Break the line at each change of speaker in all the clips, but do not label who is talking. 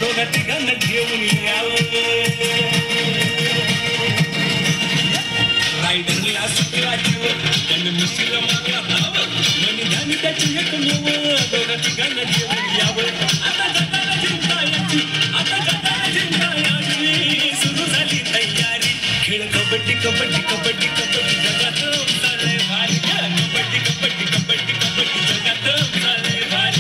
दोघा तिघांना घेऊन यावं रायडरला सुटराजीव त्यानं मिशीला मागे हवं मनी ध्यानी त्याची एक नवं दोघा तिघांना घेऊन यावं आता जगाला जिंकायची आता जगाला जिंकायची सुरू झाली तयारी खेळ कबड्डी कबड्डी कबड्डी कबड्डी जगात चाललंय भारी कबड्डी कबड्डी कबड्डी कबड्डी जगात चाललंय भारी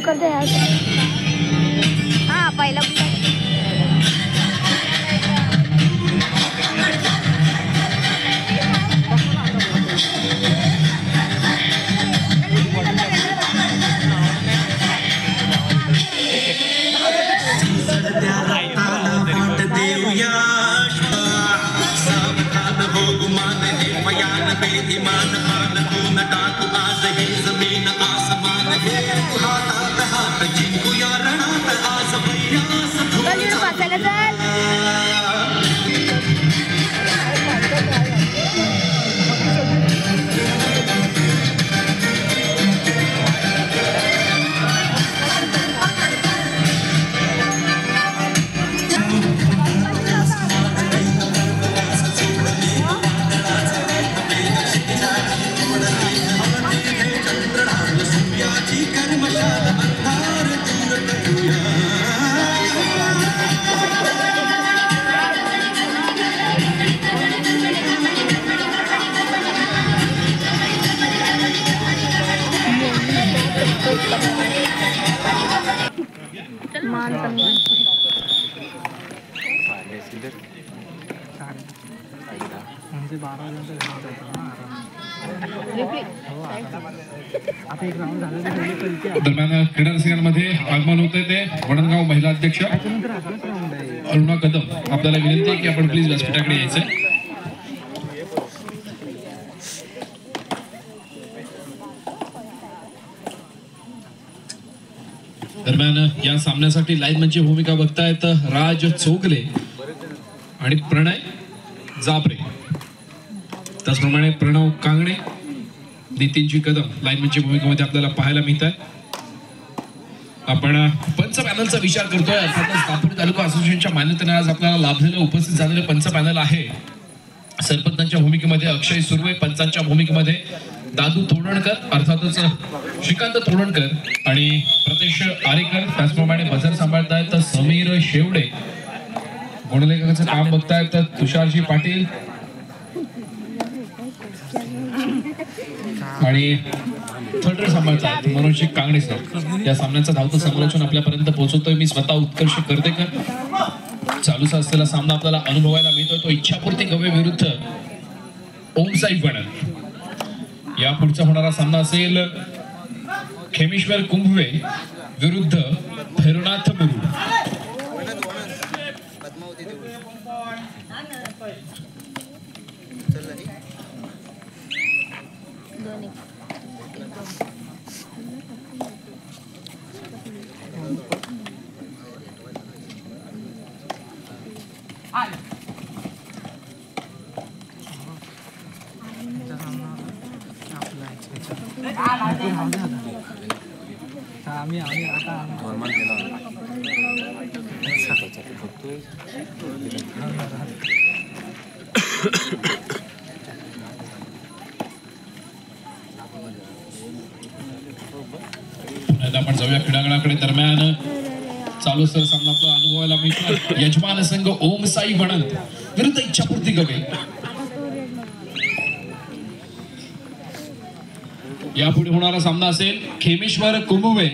कर दे यार हाँ पहिला
बेईमान पान तू न टाकू आज हे जमीन आसमान हे हातात हात जिंकूया रणात आज भैयास
पाचायला चल
दरम्यान क्रीडा रसिकांमध्ये आगमन होते ते वडणगाव महिला अध्यक्ष अरुणा कदम आपल्याला विनंती आहे की आपण प्लीज व्यासपीठाकडे यायचंय. दरम्यान या सामन्यासाठी लाईन मंचची भूमिका बघतायत राज चोगले आणि प्रणय जाबरे, त्याचप्रमाणे प्रणव कांगणे, नितीनजी कदम लाईनमनची भूमिकेमध्ये आपल्याला पाहायला मिळत आहे. आपण पंच पॅनलचा विचार करतोय. अर्थातच दापोली तालुका असोसिएशनच्या मान्यतेने आज आपल्याला लाभलेलं उपस्थित झालेलं पंच पॅनल आहे. सरपंचांच्या भूमिकेमध्ये अक्षय सुर्वे, पंचांच्या भूमिकेमध्ये दादू तोडणकर, अर्थातच श्रीकांत तोडणकर आणि प्रतेश आरेकर, त्याचप्रमाणे बजर सांभाळतायत समीर शेवडे, गुणलेखकाचं काम बघतायत तुषारजी पाटील आणि थर्ड सांभाळतात मनोजजी कांगणे सर. या सामन्याचं धावतं समालोचन आपल्यापर्यंत पोहोचवतोय मी स्वतः उत्कर्ष कर्तेकर. चालूचा असलेला सामना आपल्याला अनुभवायला मिळतोय तो इच्छापूर्ती गवे विरुद्ध ओमसाई बनल. या पुढचा होणारा सामना असेल खेमेश्वर कुंभवे विरुद्ध भैरवनाथ मुरुड. आपण जाऊया क्रीडांगणाकडे. दरम्यान चालू सर सामना आपला अनुभवायला मिळतो यजमान संघ ओमसाई बनंत विरुद्ध इच्छापूर्ती गवे. यापुढे होणारा सामना असेल खेमेश्वर कुंभवे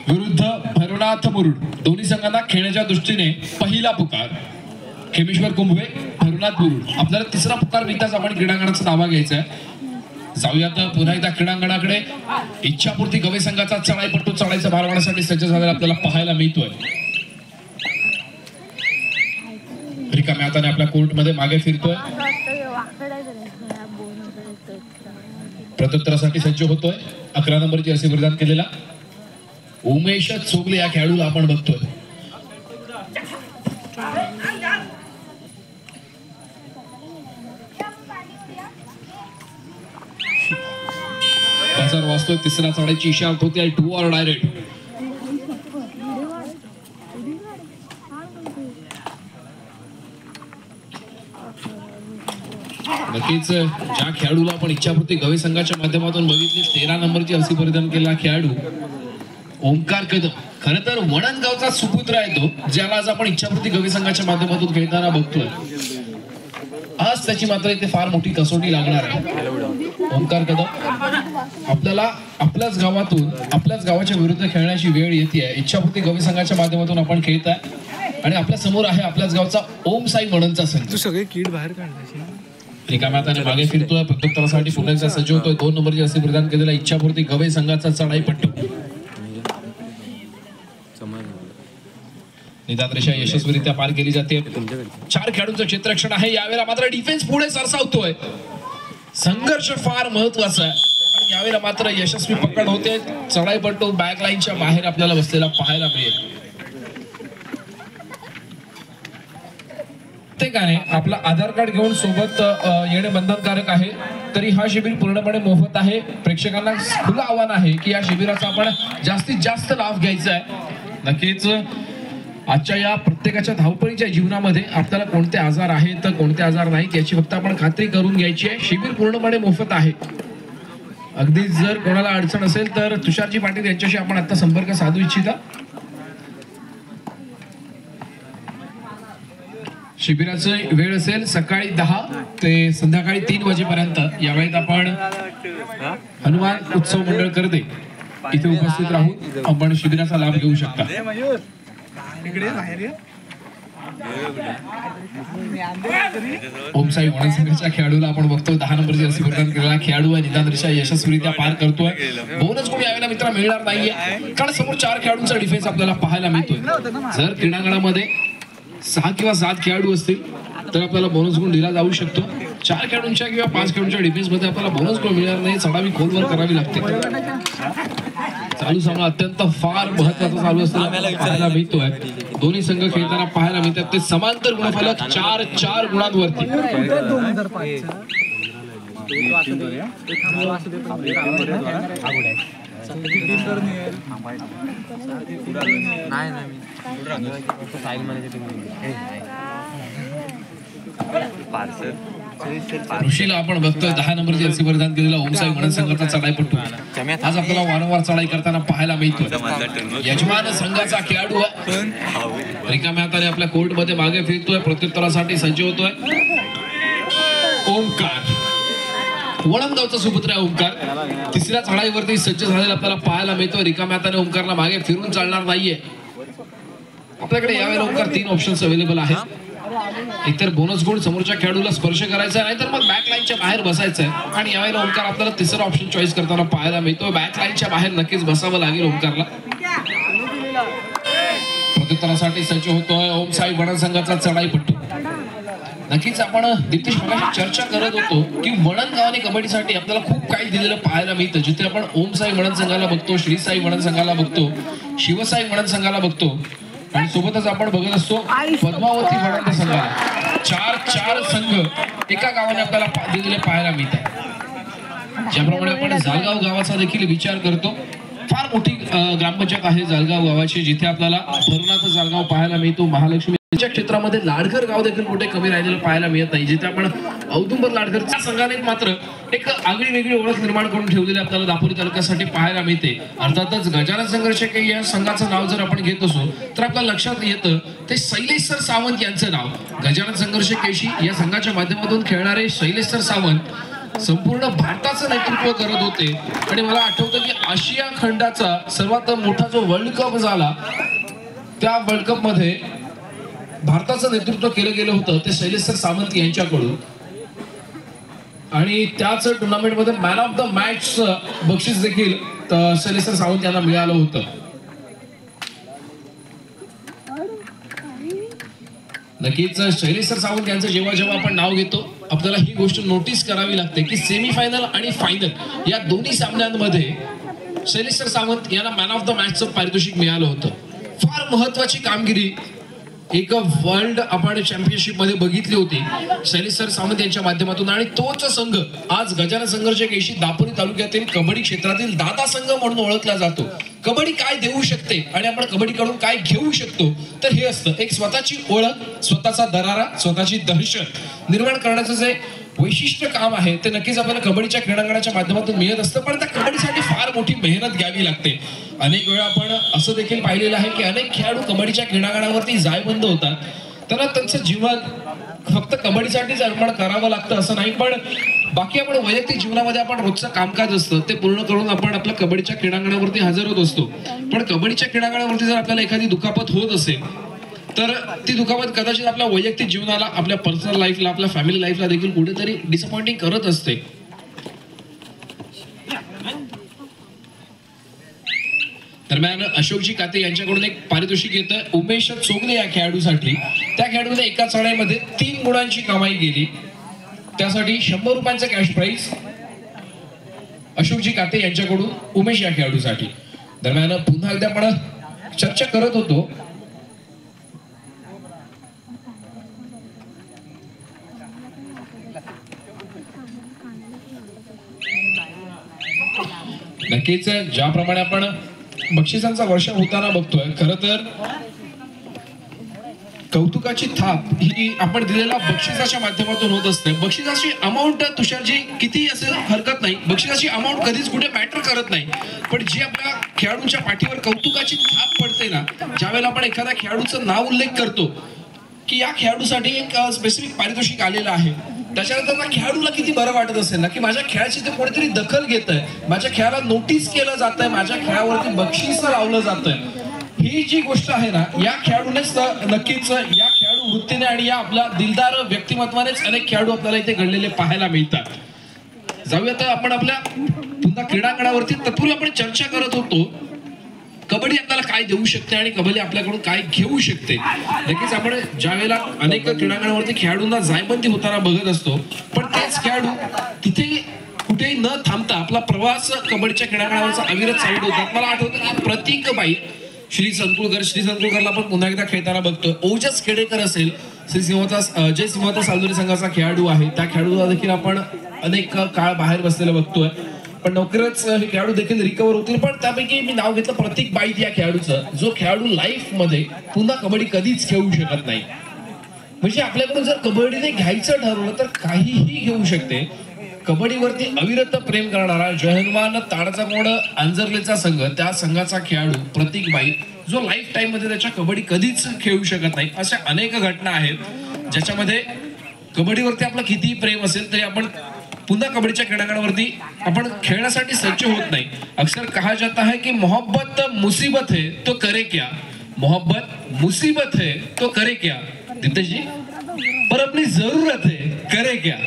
विरुद्ध भैरवनाथ मुरुड. दोन्ही संघांना खेळण्याच्या दृष्टीने पहिला पुकार खेमेश्वर कुंभवे, भैरवनाथ मुरुड. आपल्याला तिसरा पुकार मिळताच आपण क्रीडांगणाचा दावा घ्यायचा आहे. जाऊयात पुन्हा एकदा क्रीडांगणाकडे. इच्छापूर्ती गवे संघाचा चढाईपट्टू चढाईचा भार वाढण्यासाठी सज्ज झालेला आपल्याला पाहायला मिळतोय. रिकाम्या हाताने आपल्या कोर्टमध्ये मागे फिरतोय. प्रत्युत्तरासाठी सज्ज होतोय 11 नंबरची जर्सी परिधान केलेला उमेश चोगले या खेळाडूला आपण बघतोय. बाजार वाचतोय तिसऱ्या चढाईची इशारा होती 2 ऑर डायरेक्ट. नक्कीच ज्या खेळाडूला आपण इच्छापूर्ती गवे संघाच्या माध्यमातून बघितली 13 नंबरची जर्सी परिधान केलेला खेळाडू ओमकार कदम खरं तर वणंदगावचा सुपुत्र आहे तो, ज्याला आज आपण इच्छापूर्ती गवे संघाच्या माध्यमातून खेळताना बघतोय. आज त्याची मात्र इथे फार मोठी कसोटी लागणार आहे. ओमकार कदम आपल्याला आपल्याच गावातून आपल्याच गावाच्या विरुद्ध खेळण्याची वेळ येते. इच्छापूर्ती गवे संघाच्या माध्यमातून आपण खेळत आहे आणि आपल्या समोर आहे आपल्याच गावचा ओम साई वणंदचा संघ.
तू सगळे कीड बाहेर काढला
रिकाम्या हाताने मागे फिरतोय. प्रत्युत्तरासाठी पुन्हा एकदा सज्ज होतोय. 2 नंबरची जर्सी परिधान केलेला इच्छापूर्ती गवे संघाचा चढाईपट्टू निदान रेषा यशस्वीरित्या पार केली जाते. 4 खेळाडूंचं क्षेत्ररक्षण आहे. यावेळेला मात्र डिफेन्स पुढे सरसावतोय. संघर्ष फार महत्वाचा आहे आणि यावेळेला मात्र यशस्वी पकड होते. चढाईपट्टू बॅक लाईनच्या बाहेर आपल्याला बसलेला पाहायला मिळेल. प्रत्येकाने आपला आधार कार्ड घेऊन सोबत येणे बंधनकारक आहे. तरी हा शिबिर पूर्णपणे मोफत आहे. प्रेक्षकांना खुलं आव्हान आहे की या शिबिराचा आपण जास्तीत जास्त लाभ घ्यायचा आहे. नक्कीच आजच्या या प्रत्येकाच्या धावपळीच्या जीवनामध्ये आपल्याला कोणते आजार आहेत कोणते आजार नाहीत याची फक्त आपण खात्री करून घ्यायची आहे. शिबिर पूर्णपणे मोफत आहे. अगदी जर कोणाला अडचण असेल तर तुषारजी पाटील यांच्याशी आपण आता संपर्क साधू इच्छिता. शिबिराची वेळ असेल सकाळी 10 ते संध्याकाळी 3 वाजेपर्यंत. यावेळेत आपण हनुमान उत्सव मंडळ करते इथे उपस्थित राहून आपण शिबिराचा लाभ घेऊ शकता. ओम साई वणंद संघाच्या खेळाडूला आपण बघतोय 10 नंबरची जर्सी परिधान केलेला खेळाडू आहे. निदान रेषा यशस्वीरित्या पार करतोय. बोनस कोणी यावेळेला मित्र मिळणार नाहीये कारण समोर 4 खेळाडूंचा डिफेन्स आपल्याला पाहायला मिळतोय. जर क्रीडांगणामध्ये 6 किंवा 7 खेळाडू असतील तर आपल्याला बोनस गुण दिला जाऊ शकतो. 4 खेळाडूंच्या किंवा 5 खेळाडूंच्या डिफेन्स मध्ये आपल्याला बोनस गुण मिळणार नाही. चढावी खोलवर करावी लागते. चालू सामना अत्यंत फार महत्वाचा चालू असताना पाहायला मिळतोय. दोन्ही संघ खेळताना पाहायला मिळतात ते समांतर गुणफलक 4 गुणांवरती. ऋषीला आपण बघतोय 10 नंबरची जर्सी परिधान केलेला ओम साई वणंद संघाचा चढाईपट्टू आज आपल्याला वारंवार चढाई करताना पाहायला मिळतोय. यजमान संघाचा खेळाडू रिकाम्या हाताने आपल्या कोर्ट मध्ये मागे फिरतोय. प्रत्युत्तरासाठी सज्ज होतोय ओमकार. वणंदगावचा सुपुत्र आहे ओमकार. तिसऱ्या चढाईवरती सज्ज झालेला आपल्याला पाहायला मिळतोय. रिकाम्या हाताने ओमकारला मागे फिरून चालणार नाहीये. आपल्याकडे यावेळेला ओमकार 3 ऑप्शन्स अवेलेबल आहेत. एकतर बोनस गुण समोरच्या खेळाडूला स्पर्श करायचा आहे नाहीतर मग बॅक लाईनच्या बाहेर बसायचं आहे. आणि यावेळेला ओमकार आपल्याला तिसरा ऑप्शन चॉईस करताना पाहायला मिळतो. बॅक लाईनच्या बाहेर नक्कीच बसावं लागेल ओमकारला. प्रत्युत्तरासाठी सज्ज होतोय ओम साई वणंद संघाचा चढाईपट्टू. नक्कीच आपण दीप्तेश मगाशी चर्चा करत होतो की वणंद गावाने कबड्डीसाठी आपल्याला खूप काही दिलेलं पाहायला मिळतं. जिथे आपण ओम साई वणंद संघाला बघतो, श्री साई वणंद संघाला बघतो, शिवसाई वणंद संघाला बघतो आणि सोबतच आपण बघत असतो पद्मावती वणंद संघाला. 4 संघ एका गावाने आपल्याला दिलेले पाहायला मिळतात. ज्याप्रमाणे आपण जालगाव गावाचा देखील विचार करतो. फार मोठी ग्रामपंचायत आहे जालगाव गावाची जिथे आपल्याला भरनाथ जालगाव पाहायला मिळतो. महालक्ष्मी क्षेत्रामध्ये लाडघर गाव देखील कुठे कमी राहिलेलं पाहायला मिळत नाही. जिथे आपण औदुंबर लाडघरच्या संघाने मात्र एक आगळी वेगळी ओळख निर्माण करून ठेवलेली आपल्याला दापोली तालुक्यासाठी पाहायला मिळते. अर्थातच गजानन संघर्ष या संघाचं नाव जर आपण घेत असो तर आपल्याला लक्षात येतं ते शैलेश सर सावंत यांचं नाव. गजानन संघर्ष केशी या संघाच्या माध्यमातून खेळणारे शैलेश सर सावंत संपूर्ण भारताचं नेतृत्व करत होते. आणि मला आठवतं की आशिया खंडाचा सर्वात मोठा जो वर्ल्ड कप झाला त्या वर्ल्ड कप मध्ये भारताचं नेतृत्व केलं गेलं होतं ते शैलेश सर सावंत यांच्याकडून. आणि त्याच टुर्नामेंट मध्ये मॅन ऑफ द मॅच बक्षीस देखील शैलेश सर सावंत यांना मिळालं होतं. नक्कीच शैलेश सर सावंत यांचं जेव्हा जेव्हा आपण नाव घेतो आपल्याला ही गोष्ट नोटीस करावी लागते की सेमीफायनल आणि फायनल या दोन्ही सामन्यांमध्ये शैलेश सावंत यांना मॅन ऑफ द मॅचचं पारितोषिक मिळालं होतं. फार महत्वाची कामगिरी एक वर्ल्ड आपण चॅम्पियनशिप मध्ये बघितली होती शैलेश सावंत यांच्या माध्यमातून, आणि तोच संघ आज गजानन संघर्ष केशी दापोली तालुक्यातील कबड्डी क्षेत्रातील दादा संघ म्हणून ओळखला जातो. कबड्डी काय देऊ शकते आणि आपण कबड्डीकडून काय घेऊ शकतो, तर हे असतं एक स्वतःची ओळख, स्वतःचा दरारा, स्वतःची दहशत निर्माण करण्याचं जे वैशिष्ट्य काम आहे ते नक्कीच आपल्याला कबड्डीच्या क्रीडांगणाच्या माध्यमातून मिळत असतं. पण त्या कबड्डीसाठी फार मोठी मेहनत घ्यावी लागते. अनेक वेळा आपण असं देखील पाहिलेलं आहे की अनेक खेळाडू कबड्डीच्या क्रीडांगणावरती जायबंद होतात. त्यांना त्यांचं जीवन फक्त कबड्डीसाठीच अर्पण करावं लागतं असं नाही, पण बाकी आपण वैयक्तिक जीवनामध्ये आपण रोजचं कामकाज असतं ते पूर्ण करून आपण आपल्या कबड्डीच्या क्रीडांगणावरती हजर होत असतो. पण कबड्डीच्या क्रीडांगणावरती जर आपल्याला एखादी दुखापत होत असेल तर ती दुखापत कदाचित आपल्या वैयक्तिक जीवनाला, आपल्या पर्सनल लाईफला, आपल्या फॅमिली लाईफला देखील कुठेतरी डिसअपॉइंटिंग करत असते. दरम्यान अशोकजी काते यांच्याकडून एक पारितोषिक येतं उमेश चोगले या खेळाडूसाठी. त्या खेळाडूने एका चढाईमध्ये 3 गुणांची कमाई केली, त्यासाठी 100 रुपयांचं कॅश प्राइज अशोकजी काते यांच्याकडून उमेश या खेळाडूसाठी. दरम्यान पुन्हा एकदा आपण चर्चा करत होतो नक्कीच ज्याप्रमाणे आपण बक्षिसांचा वर्षाव होताना बघतोय, खरं तर कौतुकाची थाप ही आपण दिलेल्या बक्षिसाच्या माध्यमातून होत असते. बक्षिसाची अमाऊंट तुषारजी किती असेल हरकत नाही, बक्षिसाची अमाऊंट कधीच कुठे मॅटर करत नाही, पण जी आपल्या खेळाडूंच्या पाठीवर कौतुकाची थाप पडते ना, ज्यावेळेला आपण एखाद्या खेळाडूचं नाव उल्लेख करतो की या खेळाडूसाठी एक स्पेसिफिक पारितोषिक आलेलं आहे, त्याच्यानंतर त्या खेळाडूला किती बरं वाटत असेल ना की माझ्या खेळाची ते कोणीतरी दखल घेत आहे, माझ्या खेळाला नोटीस केलं जात आहे, माझ्या खेळावरती बक्षीस लावलं जात आहे. ही जी गोष्ट आहे ना, या खेळाडूनेच नक्कीच या खेळाडू वृत्तीने आणि या आपल्या दिलदार व्यक्तिमत्वानेच अनेक खेळाडू आपल्याला इथे घडलेले पाहायला मिळतात. जाऊया तर आपण आपल्या पुन्हा क्रीडांगणावरती तत्पूर्वी आपण चर्चा करत होतो कबड्डी आपल्याला काय देऊ शकते आणि कबड्डी आपल्याकडून काय घेऊ शकते. नक्कीच आपण ज्या वेळेला अनेक क्रीडांगणावरती खेळाडूंना जायबंदी होताना बघत असतो, पण तेच खेळाडू तिथे कुठेही न थांबता आपला प्रवास कबड्डीच्या क्रीडांगणावरचा अविरत चालू होतात. मला आठवतं की प्रतीकबाई श्री संकुलकरला आपण पुन्हा एकदा खेळताना बघतोय. ओजस खेडेकर असेल, जय सिंहता सालदुरी संघाचा खेळाडू आहे, त्या खेळाडूला देखील आपण अनेक काळ बाहेर बसलेलं बघतोय, पण लवकरच हे खेळाडू देखील रिकवर होतील. पण त्यापैकी मी नाव घेतलं प्रतीक बाईत या खेळाडूचं, जो खेळाडू लाईफ मध्ये पुन्हा कबड्डी कधीच खेळू शकत नाही. म्हणजे आपल्याकडून जर कबड्डीने घ्यायचं ठरवलं तर काहीही घेऊ शकते. कबड्डीवरती अविरत प्रेम करणारा जहनवान ताडचा कोण अंजरलेचा संघ, त्या संघाचा खेळाडू प्रतीक बाई, जो लाईफ टाइम मध्ये त्याच्या कबड्डी कधीच खेळू शकत नाही. अशा अनेक घटना आहेत ज्याच्यामध्ये कबड्डीवरती आपलं कितीही प्रेम असेल तरी आपण पुन्हा कबड्डीच्या क्रीडांगणावरती आपण खेळण्यासाठी सज्ज होत नाही. अक्सर कहा जाता है कि मोहब्बत मुसीबत है तो करे क्या, मोहब्बत मुसीबत है तो करे क्या, दितेश जी, पर अपनी जरूरत है करे क्या.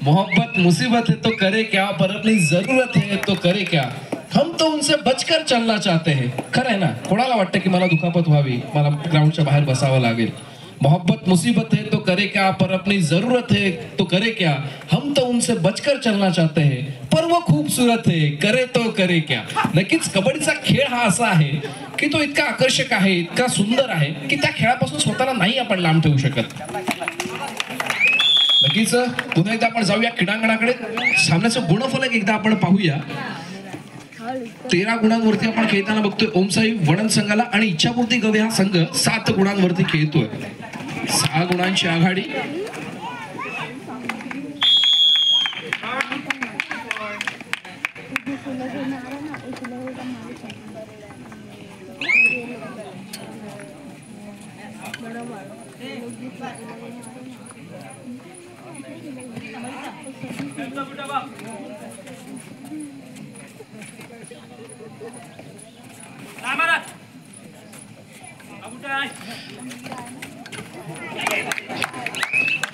मोहब्बत मुसीबत है तो करे क्या, पर अपनी जरूरत है तो करे क्या. हम तो उनसे बचकर चलना चाहते हैं. खरं आहे ना, कोणाला वाटतं की मला दुखापत व्हावी, मला ग्राउंडच्या बाहेर बसावं लागेल. मोहब्बत मुसीबत है तो करे क्या, पर अपनी जरूरत है तो करे क्या. हम तो उनसे बचकर चलना चाहते हैं, पर वो खूबसूरत है करे तो करे क्या. नक्कीच कबड्डीचा खेळ हा असा आहे की तो इतका आकर्षक आहे, इतका सुंदर आहे की त्या खेळापासून स्वतःला नाही आपण लांब ठेवू शकत. नक्कीच पुन्हा एकदा आपण जाऊया क्रीडांगणाकडे. सामन्याचं गुणफलक एकदा आपण पाहूया. 13 गुणांवरती आपण खेळताना बघतोय ओमसाई वडन संघाला, आणि इच्छापूर्ती गवे हा संघ 7 गुणांवरती खेळतोय. 6 गुणांची आघाडी.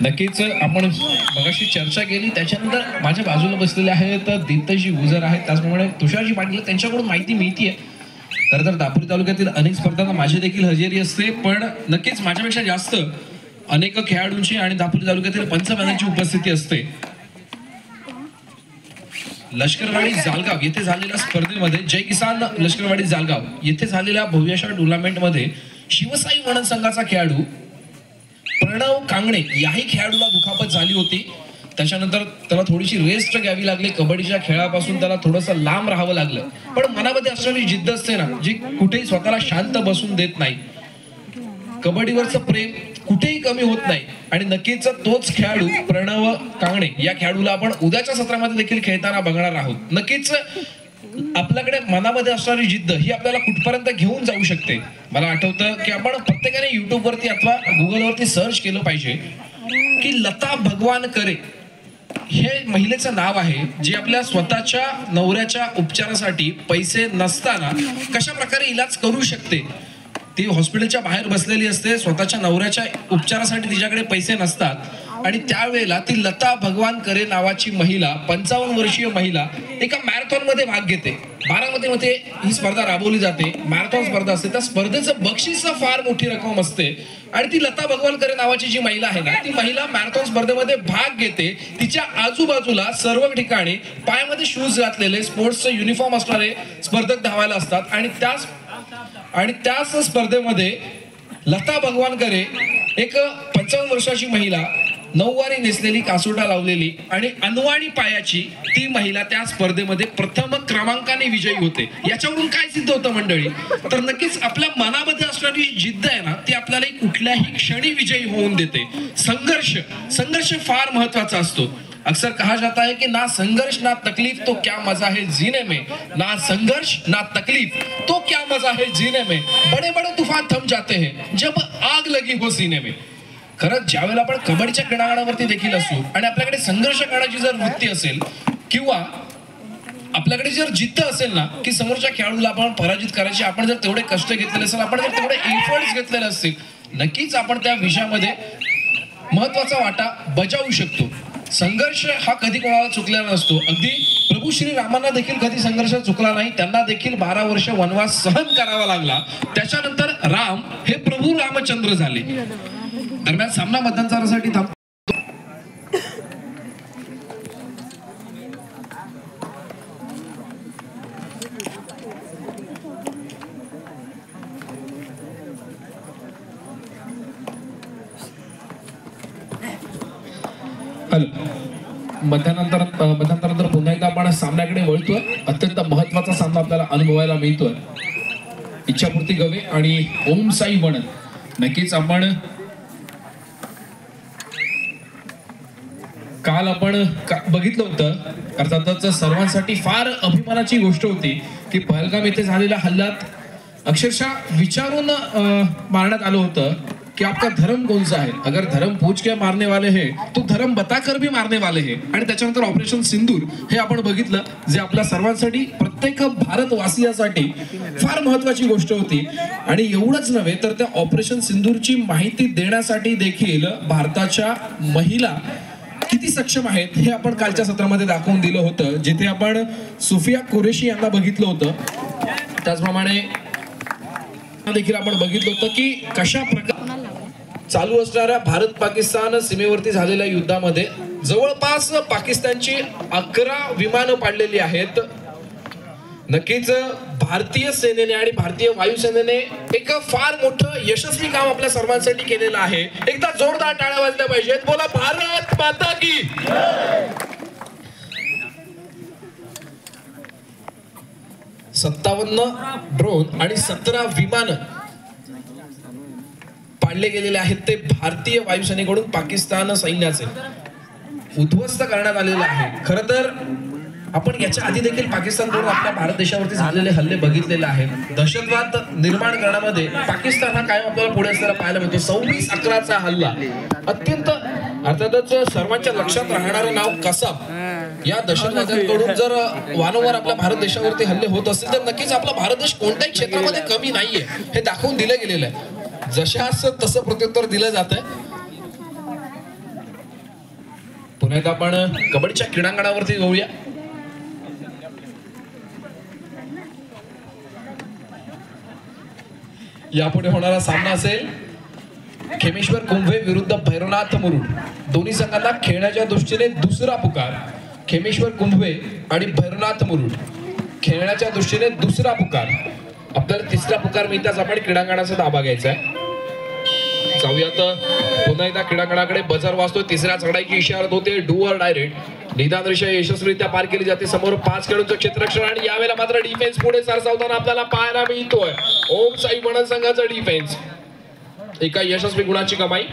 नक्कीच आपण मगाशी चर्चा केली, त्याच्यानंतर माझ्या बाजूला बसलेले आहेत दितेशजी गुजर आहेत, त्याचप्रमाणे तुषारजी पाटील, त्यांच्याकडून माहिती मिळतीये. खरं तर दापोली तालुक्यातील अनेक स्पर्धांना माझी देखील हजेरी असते, पण नक्कीच माझ्यापेक्षा जास्त अनेक खेळाडूंची आणि दापोली तालुक्यातील पंचमहालांची उपस्थिती असते. लष्करवाडी जालगाव येथे झालेल्या स्पर्धेमध्ये जय किसान लष्करवाडी जालगाव येथे झालेल्या भव्यशा टुर्नामेंटमध्ये शिवसाई वणन संघाचा खेळाडू प्रणव कांगणे याही खेळाडूला दुखापत झाली होती. त्याच्यानंतर त्याला थोडीशी रेस्ट घ्यावी लागली. कबड्डीच्या खेळापासून त्याला थोडंसं लांब राहावं लागलं. पण मनामध्ये असणारी जिद्द असते ना, जी कुठेही स्वतःला शांत बसून देत नाही. कबड्डीवरचं प्रेम कुठेही कमी होत नाही. आणि नक्कीच तोच खेळाडू प्रणव कांगणे या खेळाडूला आपण उद्याच्या सत्रामध्ये देखील खेळताना बघणार आहोत. नक्कीच आपल्याकडे मनामध्ये असणारी जिद्द ही आपल्याला कुठपर्यंत घेऊन जाऊ शकते. मला आठवतं की आपण प्रत्येकाने युट्यूब वरती अथवा गुगलवरती सर्च केलं पाहिजे की लता भगवान करे हे महिलेचं नाव आहे, जी आपल्या स्वतःच्या नवऱ्याच्या उपचारासाठी पैसे नसताना कशा प्रकारे इलाज करू शकते. ती हॉस्पिटलच्या बाहेर बसलेली असते, स्वतःच्या नवऱ्याच्या उपचारासाठी तिच्याकडे पैसे नसतात आणि त्यावेळेला ती लता भगवान करे नावाची महिला 55 वर्षीय महिला एका मॅरेथॉन मध्ये भाग घेते. बारामतीमध्ये ही स्पर्धा राबवली जाते. मॅरेथॉन स्पर्धा असते. त्या स्पर्धेचं बक्षीस फार मोठी रक्कम असते आणि ती लता भगवान करे नावाची जी महिला आहे ना, ती महिला मॅरेथॉन स्पर्धेमध्ये भाग घेते. तिच्या आजूबाजूला सर्व ठिकाणी पायामध्ये शूज घातलेले स्पोर्ट्सचं युनिफॉर्म असणारे स्पर्धक धावायला असतात आणि त्याच स्पर्धेमध्ये लता भगवान करे एक 55 वर्षाची महिला, नऊवारी नेसलेली, कासोटा लावलेली आणि अनवाणी पायाची ती महिला त्या स्पर्धेमध्ये प्रथम क्रमांकाने विजयी होते. याच्यावरून काय सिद्ध होतं मंडळी, तर नक्कीच आपल्या मनामध्ये असणारी जिद्द आहे ना, ती आपल्याला कुठल्याही क्षणी विजयी होऊन देते. संघर्ष फार महत्वाचा असतो. अक्सर कहा जाता है कि ना संघर्ष ना तकलीफ तो क्या मजा है जीने में, ना संघर्ष ना तकलीफ तो क्या मजा है जीने में, बड़े बड़े तूफान थम जाते हैं जब आग लगी हो सीने में. खरंच ज्यावेळेला आपण कबड्डीच्या क्रीडांगणावरती देखील असू आणि आपल्याकडे संघर्ष करण्याची जर वृत्ती असेल किंवा आपल्याकडे जर जिद्द असेल ना की समोरच्या खेळाडूला आपण पराजित करायचे, आपण जर तेवढे कष्ट घेतलेले असेल, आपण जर तेवढे एफर्ट्स घेतलेले असतील, नक्कीच आपण त्या विषयामध्ये महत्वाचा वाटा बजावू शकतो. संघर्ष हा कधी कोणाला चुकलेला नसतो. अगदी प्रभू श्री रामांना देखील कधी संघर्ष चुकला नाही. त्यांना देखील 12 वर्ष वनवास सहन करावा लागला. त्याच्यानंतर राम हे प्रभू रामचंद्र झाले. दरम्यान सामना मतांतरासाठी मध्यानंतर पुन्हा एकदा आपण सामन्याकडे वळतोय. अत्यंत महत्वाचा सामना आपल्याला अनुभवायला मिळतोय. इच्छापूर्ती गवे आणि ओम साई वणन. नक्कीच आपण काल बघितलं होतं. अर्थातच सर्वांसाठी फार अभिमानाची गोष्ट होती की पहलगाम येथे झालेल्या हल्ल्यात अक्षरशः विचारून मारण्यात आलं होतं कि आपका धर्म कौन सा है. अगर धर्म पूछ के मारने वाले हैं तो धर्म बताकर भी मारने वाले हैं. आणि त्याच्यानंतर ऑपरेशन सिंदूर हे आपण बघितलं, जे आपल्या सर्वांसाठी, प्रत्येक भारतवासियासाठी फार महत्वाची गोष्ट होती. आणि एवढंच नव्हे तर त्या ऑपरेशन सिंदूरची माहिती देण्यासाठी देखील भारताच्या महिला किती सक्षम आहेत हे आपण कालच्या सत्रामध्ये दाखवून दिलं होतं, जिथे आपण सुफिया कुरेशी यांना बघितलं होतं. त्याचप्रमाणे देखील आपण बघितलं होतं की कशा प्रकारे चालू असणाऱ्या भारत पाकिस्तान सीमेवरती झालेल्या युद्धामध्ये जवळपास पाकिस्तानची 11 विमानं पाडलेली आहेत. नक्कीच भारतीय सेनेने आणि भारतीय वायुसेनेने एक फार मोठं यशस्वी काम आपल्या सर्वांसाठी केलेलं आहे. एकदा जोरदार टाळ्या वाजल्या पाहिजेत. बोला भारत माता की. 57 ड्रोन आणि 17 विमानं पाडले गेलेले आहेत. ते भारतीय वायुसेनेकडून पाकिस्तान सैन्याचे उद्ध्वस्त करण्यात आलेले आहे. खरं तर आपण याच्या आधी देखील पाकिस्तानकडून आपल्या भारत देशावरती झालेले हल्ले बघितलेले आहेत. दहशतवाद निर्माण करण्यामध्ये पाकिस्तान हा कायम आपल्याला पुढे असलेला पाहायला मिळतो. 26/11चा हल्ला अत्यंत अर्थातच सर्वांच्या लक्षात राहणारं नाव कसाब या दहशतवाद्यांकडून जर वारंवार आपल्या भारत देशावरती हल्ले होत असतील तर नक्कीच आपला भारत देश कोणत्याही क्षेत्रामध्ये कमी नाहीये हे दाखवून दिलं गेलेलं आहे. जशास तसं प्रत्युत्तर दिलं जात आहे. पुन्हा एकदा आपण कबड्डीच्या क्रीडांगणावरती जाऊया. यापुढे होणारा सामना असेल खेमेश्वर कुंभे विरुद्ध भैरवनाथ मुरुड. दोन्ही संघांना खेळण्याच्या दृष्टीने दुसरा पुकार. खेमेश्वर कुंभे आणि भैरवनाथ मुरुड खेळण्याच्या दृष्टीने दुसरा पुकार. आपल्याला तिसरा पुकार मिळताच आपण क्रीडांगणाचा ताबा घ्यायचा आहे. जाऊयात पुन्हा एकदा क्रीडांगणाकडे. बजर वाजतोय. तिसऱ्या चढाईची इशारत होते. Do or direct. निदान रेषा यशस्वीरित्या पार केली जाते. समोर 5 खेळाडूंचं क्षेत्ररक्षण आणि यावेळेला मात्र डिफेन्स पुढे सरसावताना आपल्याला पाहायला मिळतोय. ओम साई वणन संघाचा डिफेन्स. एका यशस्वी गुणाची कमाई.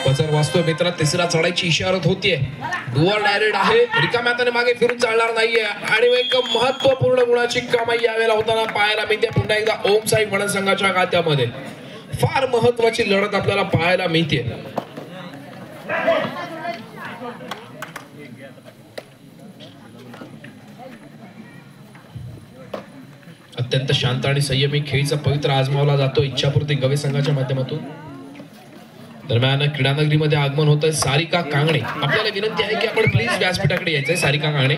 बजर वाजतोय मित्र. तिसऱ्या चढाईची इशारत होतीये. डू ऑर डायरेक्ट आहे. रिकाम्या हाताने मागे फिरून चालणार नाहीये आणि एक महत्वपूर्ण गुणाची कमाई यावेळेला होताना पाहायला मिळते. पुन्हा एकदा ओम साई वणन संघाच्या खात्यामध्ये फार महत्वाची लढत आपल्याला पाहायला मिळते. अत्यंत शांत आणि संयमी खेळीचा पवित्र आजमावला जातो इच्छापूर्ती गवे संघाच्या माध्यमातून. दरम्यान क्रीडानगरीमध्ये आगमन होत आहे सारिका कांगणे. आपल्याला विनंती आहे की आपण प्लीज व्यासपीठाकडे यायचंय. सारिका कांगणे.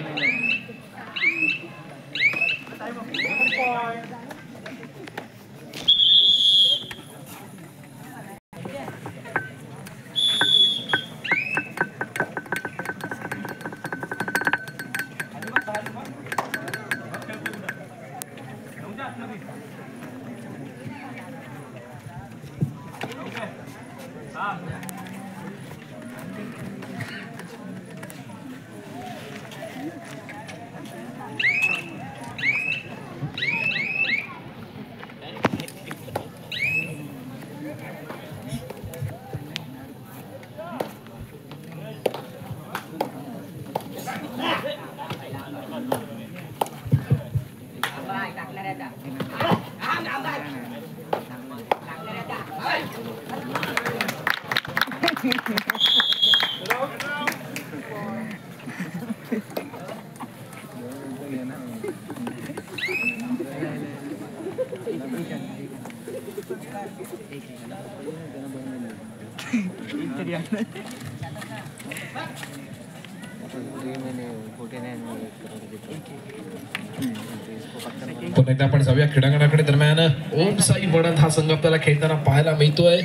पुन्हा एकदा आपण जाऊया क्रीडांगणाकडे. दरम्यान ओम साई वणन हा संघ आपल्याला खेळताना पाहायला मिळतोय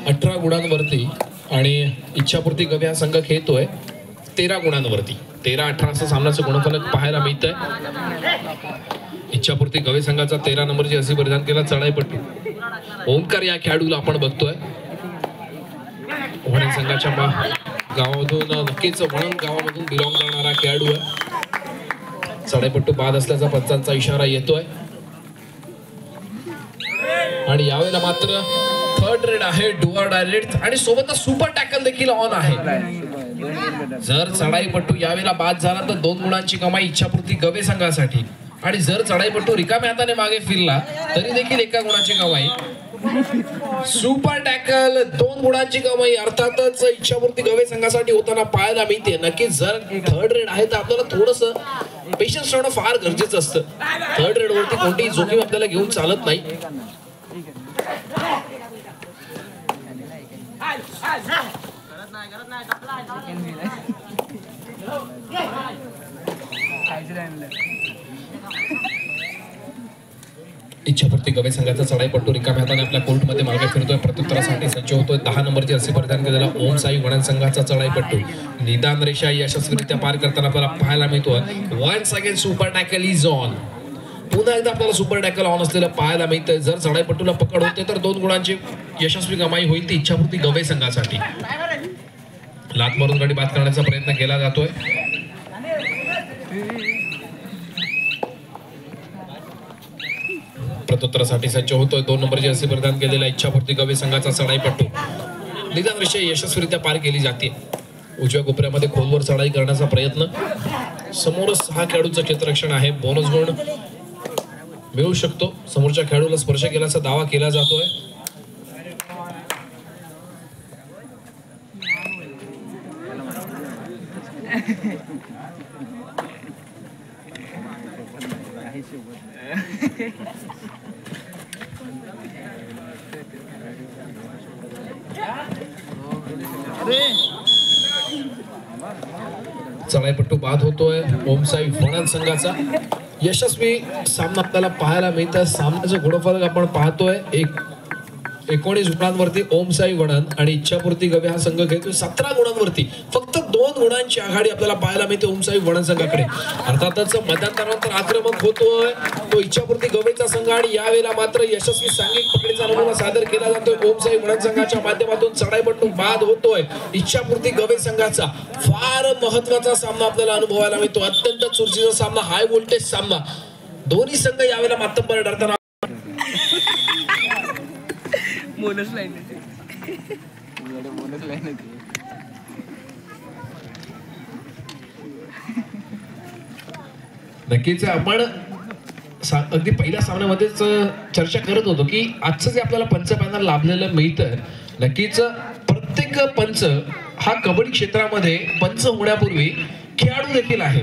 18 गुणांवरती आणि इच्छापूर्ती गवे हा संघ खेळतोय 13 गुणांवरती. 13-18 असं सामन्याचं गुणफलक पाहायला मिळतंय. इच्छापूर्ती गवे संघाचा 13 नंबरची अशी परिधान केला चढाईपट्टू. ओमकार या खेळाडूला आपण बघतोय. वणन संघाच्या गावामधून नक्कीच वणन गावामधून बिलॉंग करणारा खेळाडू आहे. चढाईपट्टू बाद असल्याचा पंचांचा इशारा येतोय आणि यावेळेला मात्र थर्ड रेड आहे. डू ऑर डायरेक्ट आणि सोबतच सुपर टॅकल देखील ऑन आहे. जर चढाईपट्टू यावेळेला बाद झाला तर 2 गुणांची कमाई इच्छापूर्ती गवे संघासाठी आणि जर चढाईपट्टू रिकाम्या हाताने मागे फिरला तरी देखील 1 गुणाची कमाई. सुपर टॅकल 2 गुणांची कमाई अर्थातच इच्छापूर्ती गवे संघासाठी होताना पाहायला मिळते. नक्कीच जर थर्ड रेड आहे तर आपल्याला थोडस पेशन्स ठेवणं फार गरजेचं असतं. थर्ड रेड वरती कोणतीही जोखीम आपल्याला घेऊन चालत नाही. इच्छापूर्ती गवे संघाचा चढाईपट्टू रिकाम्या हाताने आपल्या कोर्टमध्ये मागे फिरतोय. प्रत्युत्तरासाठी सज्ज होतोय. 10 नंबरची असे परिधान केलेला ओम साई वणन संघाचा चढाईपट्टू निदान रेषा यशस्वीरित्या पार करताना आपल्याला पाहायला मिळतोय. Once again super tackle is on. पुन्हा एकदा आपल्याला सुपर टॅकल ऑन असलेलं पाहायला मिळतंय. जर चढाईपट्टूला पकड होते तर 2 गुणांची यशस्वी कमाई होईल ती इच्छापूर्ती गवे संघासाठी. लात मारून गाडी बाद करण्याचा प्रयत्न केला जातोय. प्रत्युत्तरासाठी सज्ज होतोय. 2 नंबरची असे परिधान केलेला इच्छापूर्ती गवे संघाचा चढाईपट्टू निदान रेषा यशस्वीरित्या पार केली जाते. उजव्या कोपऱ्यामध्ये खोलवर चढाई करण्याचा प्रयत्न. समोरच 6 खेळाडूंचं क्षेत्ररक्षण आहे. बोनस गुण मिळू शकतो. समोरच्या खेळाडूला स्पर्श केल्याचा दावा केला जातोय. चढाईपट्टू बाद होतोय ओम साई वणन संघाचा
यशस्वी सामना आपल्याला पाहायला मिळतं. सामन्याचं गुणफलक आपण पाहतोय 19 गुणांवरती ओम साई वडन आणि इच्छापूर्ती गवे हा संघ खेळतोय 17 गुणांवरती. फक्त 2 गुणांची आघाडी आपल्याला पाहायला मिळते ओम साई वडन संघाकडे. अर्थातच मध्यांतरानंतर आक्रमक होतोय तो इच्छापूर्ती गवेचा संघ आणि यावेळेला मात्र यशस्वी सांघिक पकडीचा नमुना सादर केला जातोय ओम साई वडन संघाच्या माध्यमातून. चढाईपट्टू बाद होतोय इच्छापूर्ती गवे संघाचा. फार महत्वाचा सामना आपल्याला अनुभवायला मिळतो. अत्यंत चुरशीचा सामना, हाय व्होल्टेज सामना. दोन्ही संघ यावेळेला मातब्बर ठरताना
बोनस लाईन
नक्कीच आपण अगदी पहिल्या सामन्यामध्येच चर्चा करत होतो की आजचं जे आपल्याला पंच पॅनल लाभलेलं मिळतं, नक्कीच प्रत्येक पंच हा कबड्डी क्षेत्रामध्ये पंच होण्यापूर्वी खेळाडू देखील आहे.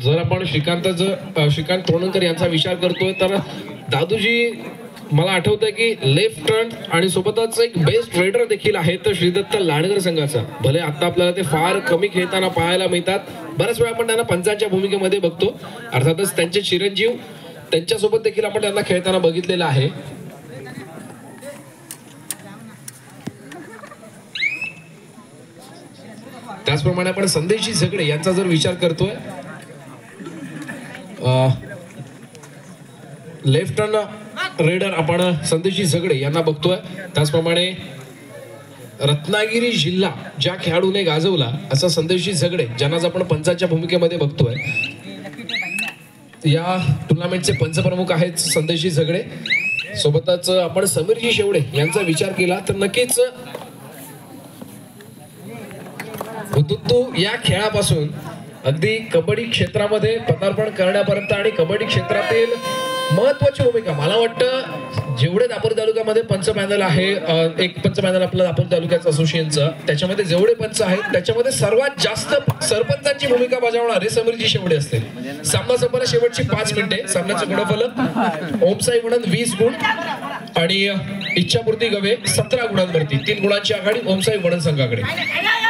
जर आपण श्रीकांत तोरणकर यांचा विचार करतोय तर दादूजी मला आठवतंय की लेफ्ट टर्न आणि सोबतच एक बेस्ट रेडर देखील आहे तर श्रीदत्त लांडगर संघाचा. भले आता आपल्याला ते फार कमी खेळताना पाहायला मिळतात, बऱ्याच वेळा आपण त्यांना पंचांच्या भूमिकेमध्ये बघतो. अर्थातच त्यांचे चिरंजीव त्यांच्यासोबत देखील आपण त्यांना खेळताना बघितलेलं आहे. त्याचप्रमाणे आपण संदेशजी झगडे यांचा जर विचार करतोय, लेफ्ट टर्न रेडर आपण संदेशजी झगडे यांना बघतोय. त्याचप्रमाणे रत्नागिरी जिल्हा ज्या खेळाडूने गाजवला असा संदेशजी झगडे ज्यांना आपण पंचांच्या भूमिकेमध्ये बघतोय. या टुर्नामेंटचे पंचप्रमुख आहेत संदेशजी झगडे. सोबतच आपण समीरजी शेवडे यांचा विचार केला तर नक्कीच हुतुतू या खेळापासून अगदी कबड्डी क्षेत्रामध्ये पदार्पण करण्यापर्यंत आणि कबड्डी क्षेत्रातील महत्वाची भूमिका, मला वाटतं जेवढे दापोली तालुक्यामध्ये पंच पॅनल आहे, एक पंच पॅनल आपलं दापोली तालुक्याचं असोसिएशनचं, त्याच्यामध्ये जेवढे पंच आहेत त्याच्यामध्ये सर्वात जास्त सरपंचांची भूमिका बजावणारे समीरजी शेवडे असतील. सामना संपला शेवटची 5 मिनिटे. सामन्याचं गुणफलक ओम साई वडन 20 गुण आणि इच्छापूर्ती गवे 17 गुणांवरती. 3 गुणांची आघाडी ओम साई वडन संघाकडे.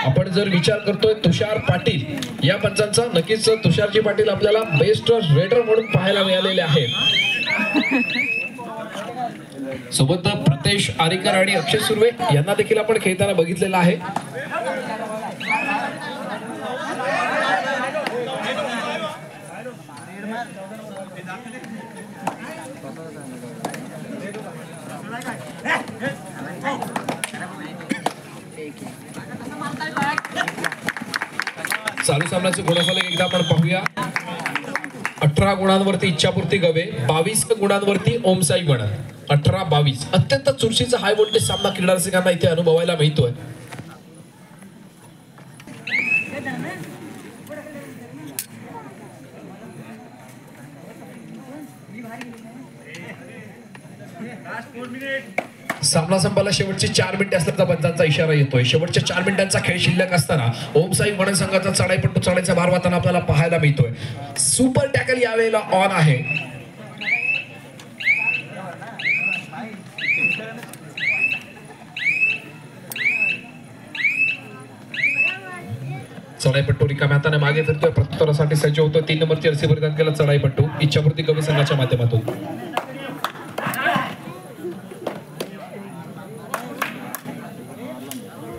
आपण जर विचार करतोय तुषार पाटील या पंचांचा, नक्कीच तुषारजी पाटील आपल्याला बेस्ट रेडर म्हणून पाहायला मिळालेले आहेत. सोबत प्रतेश आरेकर आणि अक्षय सुर्वे यांना देखील आपण खेळताना बघितलेलं आहे. चालू सामन्याचे गुणफलक एकदा आपण पाहूया. 18 गुणांवरती इच्छापूर्ती गवे, 22 गुणांवरती ओम साई वडन. 18-22 अत्यंत चुरशीचा हाय व्होल्टेज सामना क्रीडा रसिकांना इथे अनुभवायला मिळतोय. सामना संपायला शेवटचे 4 मिनिटे असल्याचा पंचांचा इशारा येतोय. शेवटच्या 4 मिनिटांचा खेळ शिल्लक असताना ओम साई वडन संघाचा चढाईपट्टू चढायचा भार वाहताना आपल्याला पाहायला मिळतोय. सुपर टॅकल यावेळेला ऑन आहे. चढाईपट्टू रिकाम्या हाताने मागे फिरतोय, प्रत्युत्तरासाठी सज्ज होतोय. 3 नंबरची जर्सी परिधान केला चढाईपट्टू इच्छापूर्ती गवे संघाच्या माध्यमातून.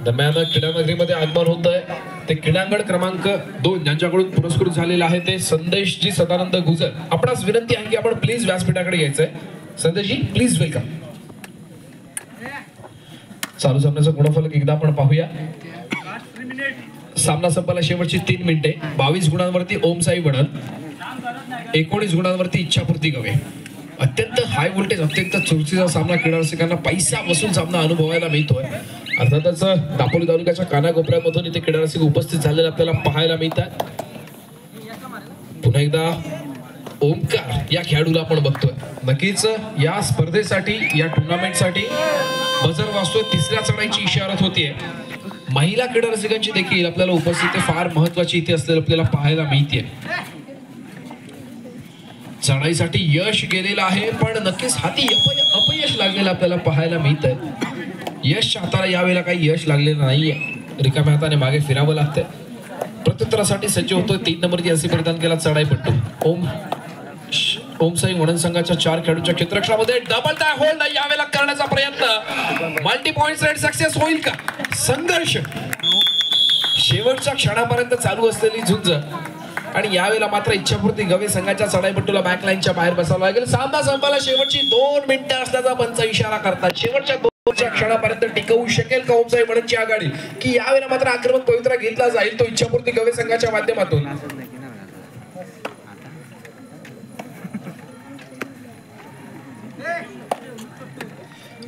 दरम्यान क्रीडानगरीमध्ये आगमन होत आहे ते क्रीडांगण क्रमांक 2 ज्यांच्याकडून पुरस्कृत झालेला आहे ते संदेशजी सदानंद गुजर. आपणास विनंती आहे की आपण प्लीज व्यासपीठाकडे यायचंय. संदेशजी प्लीज वेलकम. चालू सामन्याचा गुणफलक एकदा आपण पाहूया. सामना संपायला शेवटची 3 मिनिटे. 22 गुणांवरती ओम साई वडन, 19 गुणांवरती इच्छापूर्ती गवे. अत्यंत हाय व्होल्टेज, अत्यंत चुरशीचा सामना क्रीडा रसिकांना पैसा वसूल सामना अनुभवायला मिळतोय. अर्थातच दापोली तालुक्याच्या कानाकोपऱ्यामधून इथे क्रीडा रसिक उपस्थित झालेले आपल्याला पाहायला मिळतात. पुन्हा एकदा ओमकार या खेळाडूला आपण बघतोय. नक्कीच या स्पर्धेसाठी, या टुर्नामेंटसाठी बजर वाजतोय. 3ऱ्या चढाईची इशारत होतीये. महिला क्रीडा रसिकांची देखील आपल्याला उपस्थिती फार महत्वाची इथे असलेलं आपल्याला पाहायला मिळते. चढाईसाठी यश गेलेलं आहे पण नक्कीच हाती अपयश लागलेलं आपल्याला पाहायला मिळत आहे. यशच्या हाताला यावेळेला काही यश लागलेलं नाहीये. रिकाम्या हाताने मागे फिरावं लागतंय. प्रत्युत्तरासाठी सज्ज होतोय. 3 नंबरची असे परिधान केला चढाईपट्टू. ओम साई वडन संघाच्या 4 खेळाडूंच्या क्षेत्ररक्षणामध्ये डबल टाय होल्ड यावेळेला करण्याचा प्रयत्न. मल्टी पॉइंट रेड सक्सेस होईल का? संघर्ष शेवटच्या क्षणापर्यंत चालू असलेली झुंज आणि यावेळेला मात्र इच्छापूर्ती गवे संघाच्या चढाईपट्टूला बॅकलाईनच्या बाहेर बसावं लागेल. सामना संपायला शेवटची 2 मिनिटं असल्याचा पंच इशारा करतात. शेवटच्या 2 क्षणापर्यंत टिकवू शकेल का ओम साई वडनची आघाडी, की यावेळेला मात्र आक्रमक पवित्रा घेतला जाईल तो इच्छापूर्ती गवे संघाच्या माध्यमातून.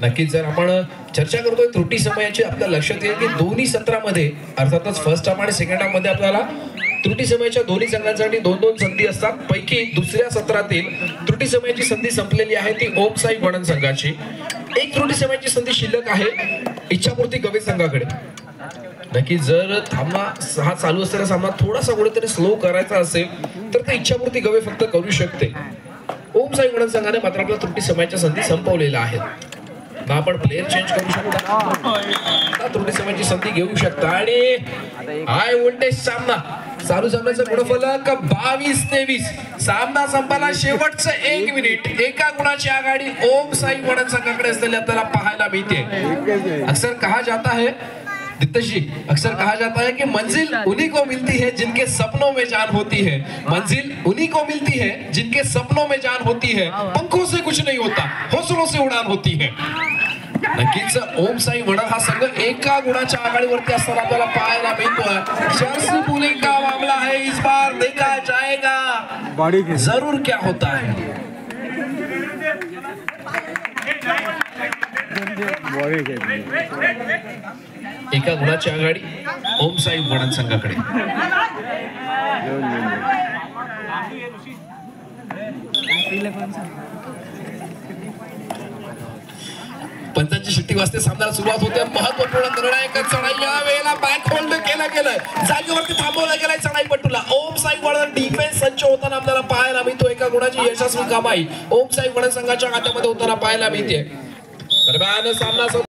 नक्कीच जर आपण चर्चा करतोय त्रुटी समयाची, आपल्या लक्षात येईल की दोन्ही सत्रामध्ये अर्थातच फर्स्ट हाफ आणि सेकंड हाफ मध्ये आपल्याला त्रुटी समयाच्या दोन्ही संघांसाठी 2-2 संधी असतात. पैकी दुसऱ्या सत्रातील त्रुटी समयाची संधी संपलेली आहे ती ओम साई वडन संघाची. 1 त्रुटी समयाची संधी शिल्लक आहे इच्छापूर्ती गवे संघाकडे. नक्की जर हा चालू असलेला सामना थोडासा कुठेतरी स्लो करायचा असेल तर ते इच्छापूर्ती गवे फक्त करू शकते. ओम साई वडन संघाने मात्र आपल्या त्रुटी समयाच्या संधी संपवलेल्या आहेत. ना आपण प्लेयर चेंज करू शकता, त्रुटी समयाची संधी घेऊ शकता. आणि हाय व्होल्टेज सामना चालू सामन्याचं गुणफलक 22-23. सामना संपायला शेवटचं 1 मिनिट. एका गुणाची आघाडी ओम साई वडन संघाकडे असलेली आपल्याला पाहायला मिळते. अक्सर कहा जाता है दित्तजी, अक्सर कहा जाता है कि मंजिल उन्हीं को मिलती है जिनके सपनों में जान होती है. मंजिल उन्हीं को मिलती है जिनके सपनों में जान होती है. पंखों से कुछ नहीं होता, हौसलों से उड़ान होती है. नक्कीच ओम साई वडन हा संघ एका गुणाच्या आघाडीवरती असताना आपल्याला पाहायला मिळतोय. जर्सी पुलिंग का मामला है, इस बार देखा जाएगा जरूर क्या होता है. एका गुणाची आघाडी ओम साई वडन संघाकडे. पंचांची शिट्टी वाजते, सामन्याला सुरुवात होते. महत्वपूर्ण निर्णायक चढाई या वेळेला बॅक होल्ड केला गेलाय, जागेवरती थांबवला गेलाय चढाईपट्टूला. ओम साई वडन डिफेन्स संच होताना आपल्याला पाहायला मिळतो. एका गुणाची यशस्वी कामाई ओम साई वडन संघाच्या खात्यामध्ये होताना पाहायला मिळते. दरम्यान सामना